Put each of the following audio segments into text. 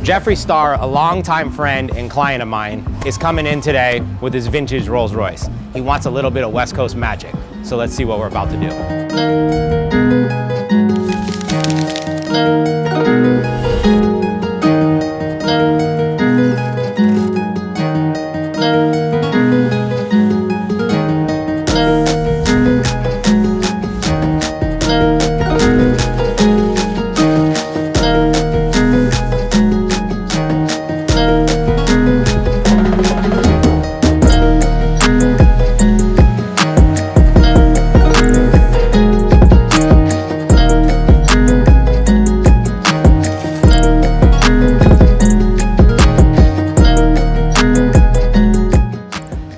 Jeffree Star, a longtime friend and client of mine, is coming in today with his vintage Rolls Royce. He wants a little bit of West Coast magic. So let's see what we're about to do.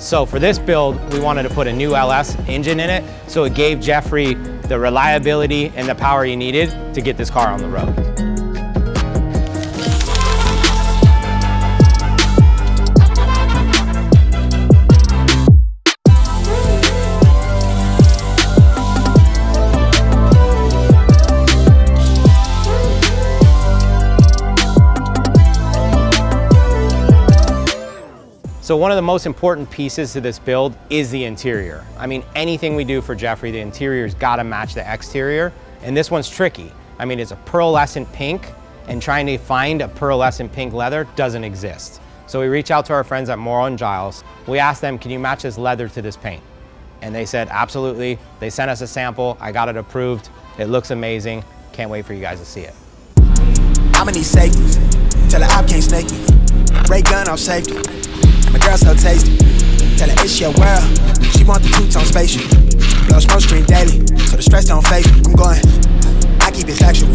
So for this build, we wanted to put a new LS engine in it, so it gave Jeffree the reliability and the power he needed to get this car on the road. So one of the most important pieces to this build is the interior. I mean, anything we do for Jeffree, the interior's gotta match the exterior, and this one's tricky. I mean, it's a pearlescent pink, and trying to find a pearlescent pink leather doesn't exist. So we reach out to our friends at Morrow & Giles. We asked them, can you match this leather to this paint? And they said, absolutely. They sent us a sample, I got it approved. It looks amazing. Can't wait for you guys to see it. I'ma need safety, tell her I can't snake me. Ray gun off safety. My girl so tasty, tell her it's your world. She want the two-tone spaceship. Blow smoke screen daily, so the stress don't face me. I'm going, I keep it factual.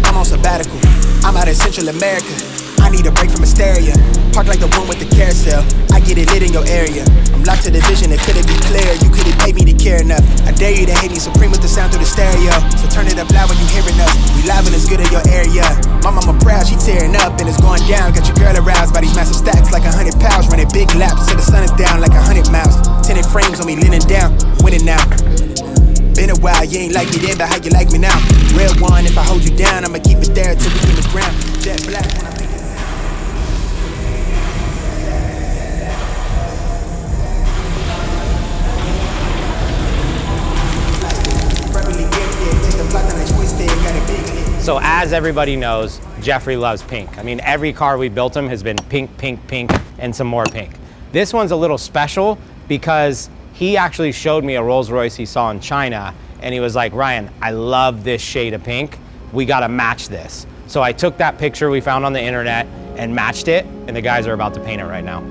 I'm on sabbatical, I'm out in Central America. I need a break from hysteria. Park like the one with the carousel. I get it lit in your area. I'm locked to the vision, it couldn't be clear. You couldn't pay me to care enough. I dare you to hate me supreme with the sound through the stereo. So turn it up loud when you hearing us. We live and it's good in your area. My mama proud, she tearing up and it's going down. Got your girl aroused by these massive stacks like 100 pounds. Running big laps till the sun is down like 100 miles. Tinted frames on me leaning down, winning now. Been a while, you ain't like me then, but how you like me now? Real one, if I hold you down, I'ma keep it there till we in the ground. Jet black when I make it. So as everybody knows, Jeffree loves pink. I mean, every car we built him has been pink, pink, pink, and some more pink. This one's a little special because he actually showed me a Rolls Royce he saw in China, and he was like, Ryan, I love this shade of pink. We gotta match this. So I took that picture we found on the internet and matched it, and the guys are about to paint it right now.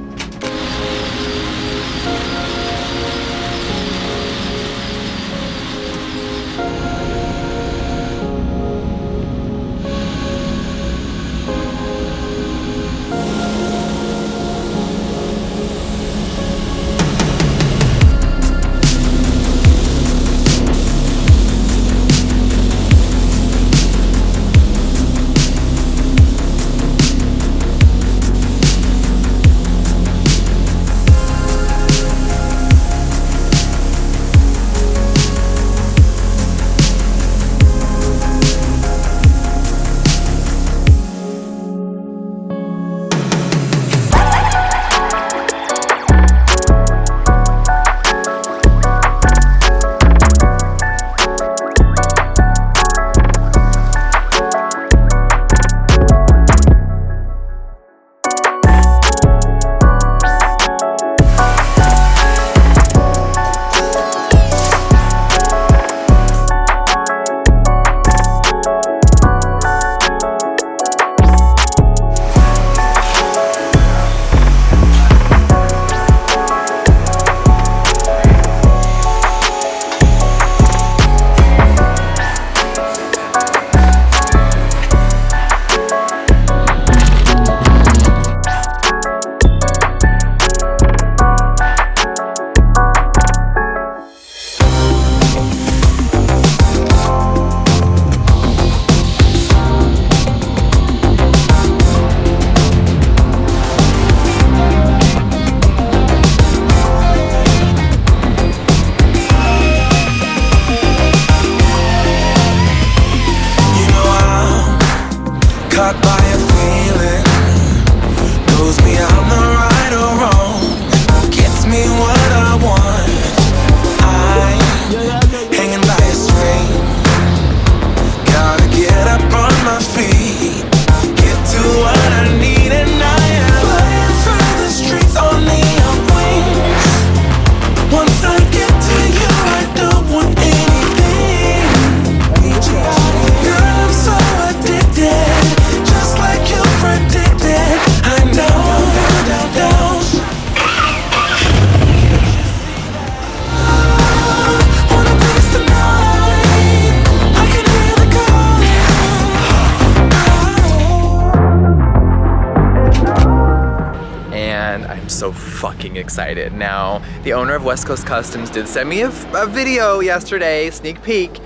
fucking excited. Now, the owner of West Coast Customs did send me a video yesterday, sneak peek,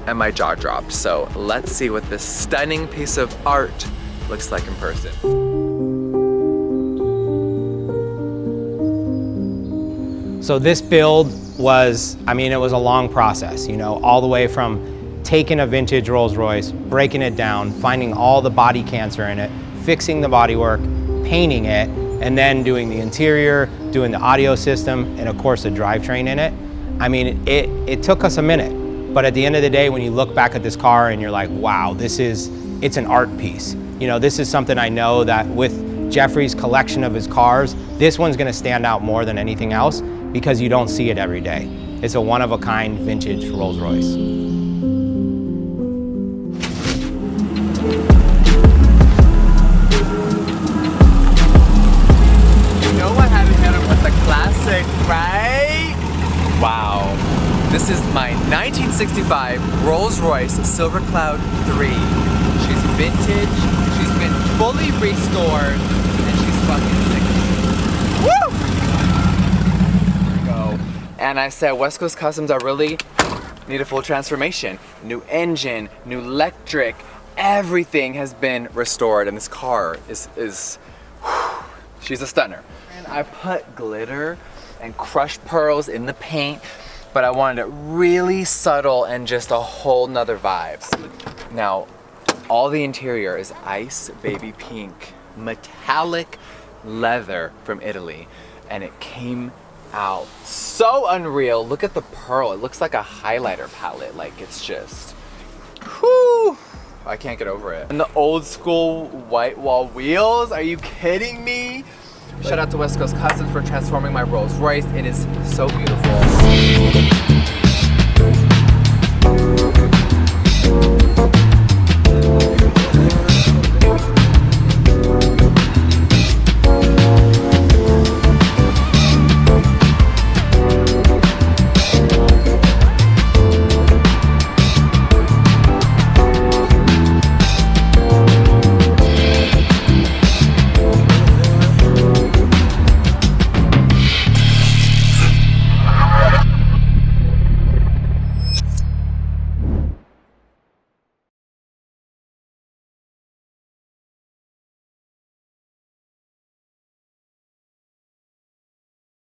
and my jaw dropped. So let's see what this stunning piece of art looks like in person. So this build was, I mean, it was a long process, you know, all the way from taking a vintage Rolls Royce, breaking it down, finding all the body cancer in it, fixing the bodywork, painting it, and then doing the interior, doing the audio system, and of course the drivetrain in it. I mean, it took us a minute, but at the end of the day, when you look back at this car and you're like, wow, it's an art piece. You know, this is something I know that with Jeffree's collection of his cars, this one's gonna stand out more than anything else because you don't see it every day. It's a one-of-a-kind vintage Rolls Royce. Right? Wow. This is my 1965 Rolls Royce Silver Cloud 3. She's vintage, she's been fully restored, and she's fucking sick. Woo! There we go. And I said West Coast Customs, I really need a full transformation. New engine, new electric, everything has been restored, and this car is she's a stunner. And I put glitter and crushed pearls in the paint, but I wanted it really subtle and just a whole nother vibes. Now, all the interior is ice baby pink, metallic leather from Italy, and it came out so unreal. Look at the pearl, it looks like a highlighter palette, like it's just, whew, I can't get over it. And the old school white wall wheels, are you kidding me? Shout out to West Coast Customs for transforming my Rolls Royce. It is so beautiful.